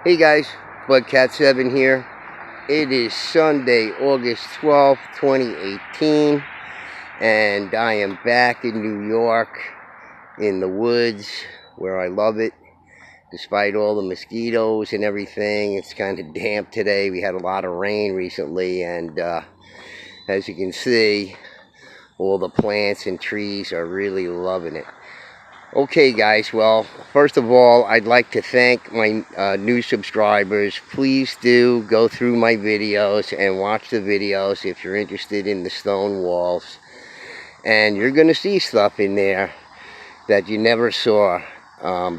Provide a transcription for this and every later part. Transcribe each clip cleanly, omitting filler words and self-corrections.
Hey guys, BudCat7 here. It is Sunday, August 12th, 2018, and I am back in New York in the woods where I love it. Despite all the mosquitoes and everything, it's kind of damp today. We had a lot of rain recently, and as you can see, all the plants and trees are really loving it. Okay guys, well, first of all, I'd like to thank my new subscribers. Please do go through my videos and watch the videos if you're interested in the stone walls. And you're going to see stuff in there that you never saw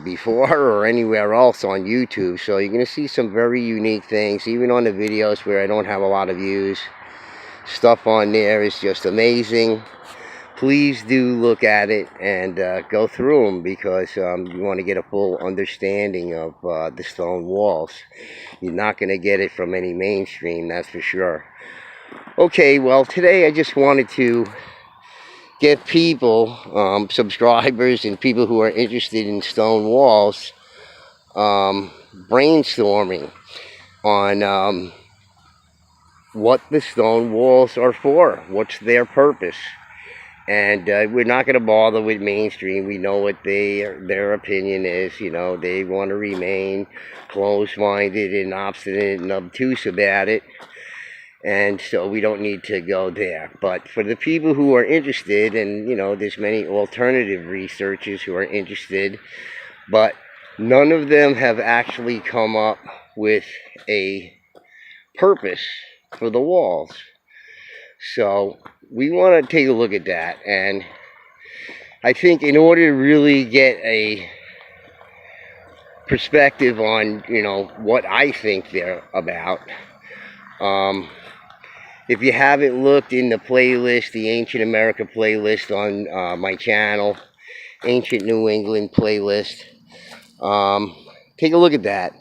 before or anywhere else on YouTube. So you're going to see some very unique things, even on the videos where I don't have a lot of views. Stuff on there is just amazing. Please do look at it and go through them, because you want to get a full understanding of the stone walls. You're not going to get it from any mainstream, that's for sure. Okay, well, today I just wanted to get people, subscribers and people who are interested in stone walls, brainstorming on what the stone walls are for, what's their purpose. And we're not going to bother with mainstream. We know what their opinion is. You know, they want to remain closed-minded and obstinate and obtuse about it. And so we don't need to go there. But for the people who are interested, and, you know, there's many alternative researchers who are interested, but none of them have actually come up with a purpose for the walls. So we want to take a look at that, and I think in order to really get a perspective on, you know, what I think they're about, if you haven't looked in the playlist, the Ancient America playlist on my channel, Ancient New England playlist, take a look at that.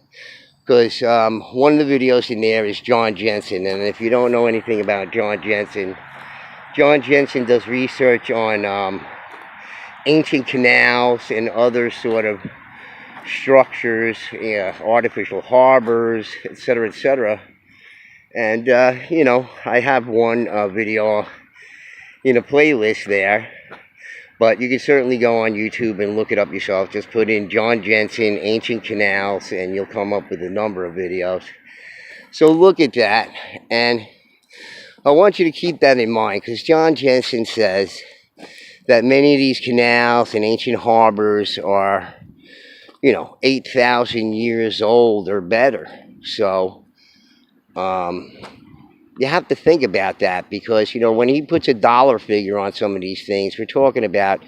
Because one of the videos in there is John Jensen, and if you don't know anything about John Jensen does research on ancient canals and other sort of structures, artificial harbors, etc., etc. And, you know, I have one video in a playlist there. But you can certainly go on YouTube and look it up yourself. Just put in John Jensen, Ancient Canals, and you'll come up with a number of videos. So look at that, and I want you to keep that in mind, because John Jensen says that many of these canals and ancient harbors are, you know, 8,000 years old or better. So you have to think about that, because, you know, when he puts a dollar figure on some of these things, we're talking about,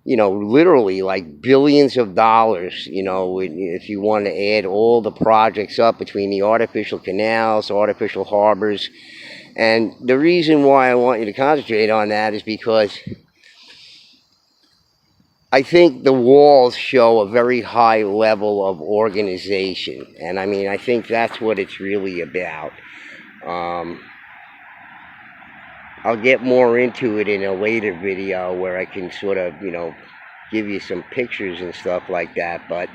you know, literally like billions of dollars, you know, if you want to add all the projects up between the artificial canals, artificial harbors. And the reason why I want you to concentrate on that is because I think the walls show a very high level of organization. And I mean, I think that's what it's really about. I'll get more into it in a later video where I can sort of, you know, give you some pictures and stuff like that. But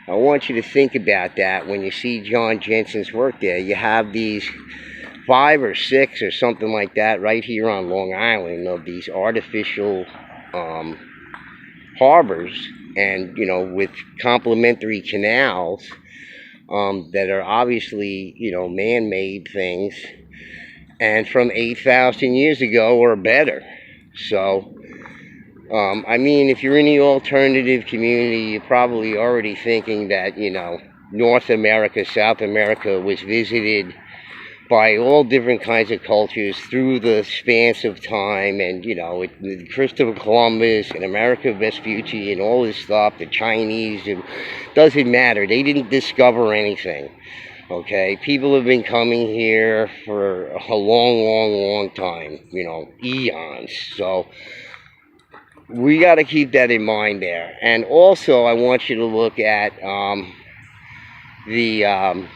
I want you to think about that when you see John Jensen's work there. You have these 5 or 6 or something like that right here on Long Island of these artificial harbors, and, you know, with complementary canals that are obviously, you know, man-made things, and from 8,000 years ago or better. So, I mean, if you're in the alternative community, you're probably already thinking that, you know, North America, South America was visited by all different kinds of cultures through the spans of time, and, you know, with Christopher Columbus and Amerigo Vespucci and all this stuff, the Chinese, it doesn't matter. They didn't discover anything. Okay, people have been coming here for a long time, you know, eons. So we got to keep that in mind there. And also, I want you to look at the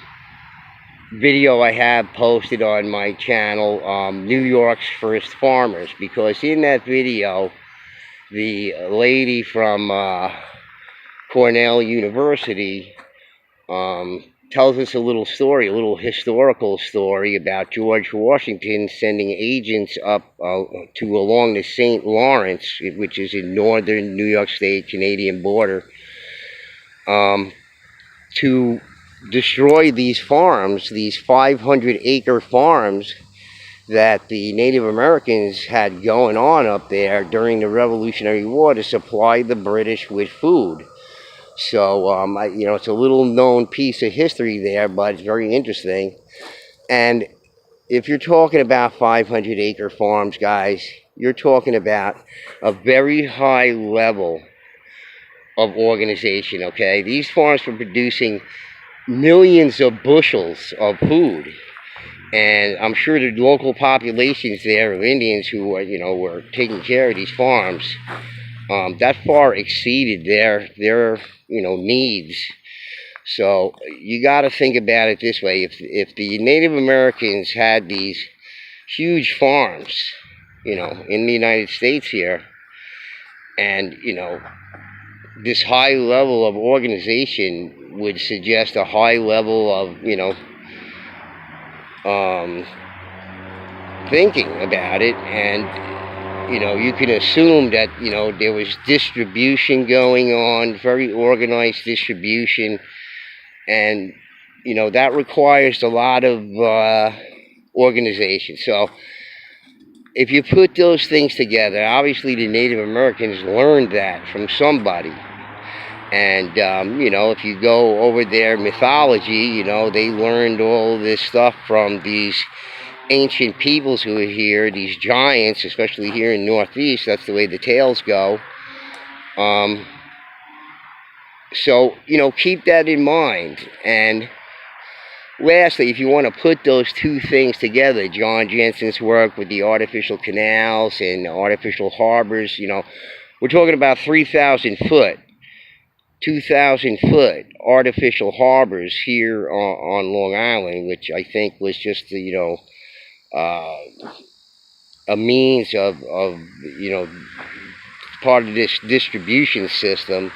video I have posted on my channel, New York's First Farmers, because in that video, the lady from Cornell University tells us a little story, a little historical story about George Washington sending agents up to along the St. Lawrence, which is in northern New York State, Canadian border, to destroy these farms, these 500-acre farms that the Native Americans had going on up there during the Revolutionary War to supply the British with food. So, it's a little known piece of history there, but it's very interesting. And if you're talking about 500-acre farms, guys, you're talking about a very high level of organization, okay? These farms were producing millions of bushels of food. And I'm sure the local populations there of Indians who were taking care of these farms, that far exceeded their needs. So you got to think about it this way: if the Native Americans had these huge farms, in the United States here, and this high level of organization would suggest a high level of thinking about it, and you can assume that there was distribution going on, very organized distribution, and that requires a lot of organization. So if you put those things together, obviously the Native Americans learned that from somebody. And, if you go over their mythology, they learned all this stuff from these ancient peoples who are here, these giants, especially here in Northeast. That's the way the tales go. So, keep that in mind. And lastly, if you want to put those two things together, John Jensen's work with the artificial canals and artificial harbors, we're talking about 3,000 foot, 2,000 foot artificial harbors here on Long Island, which I think was just, a means of part of this distribution system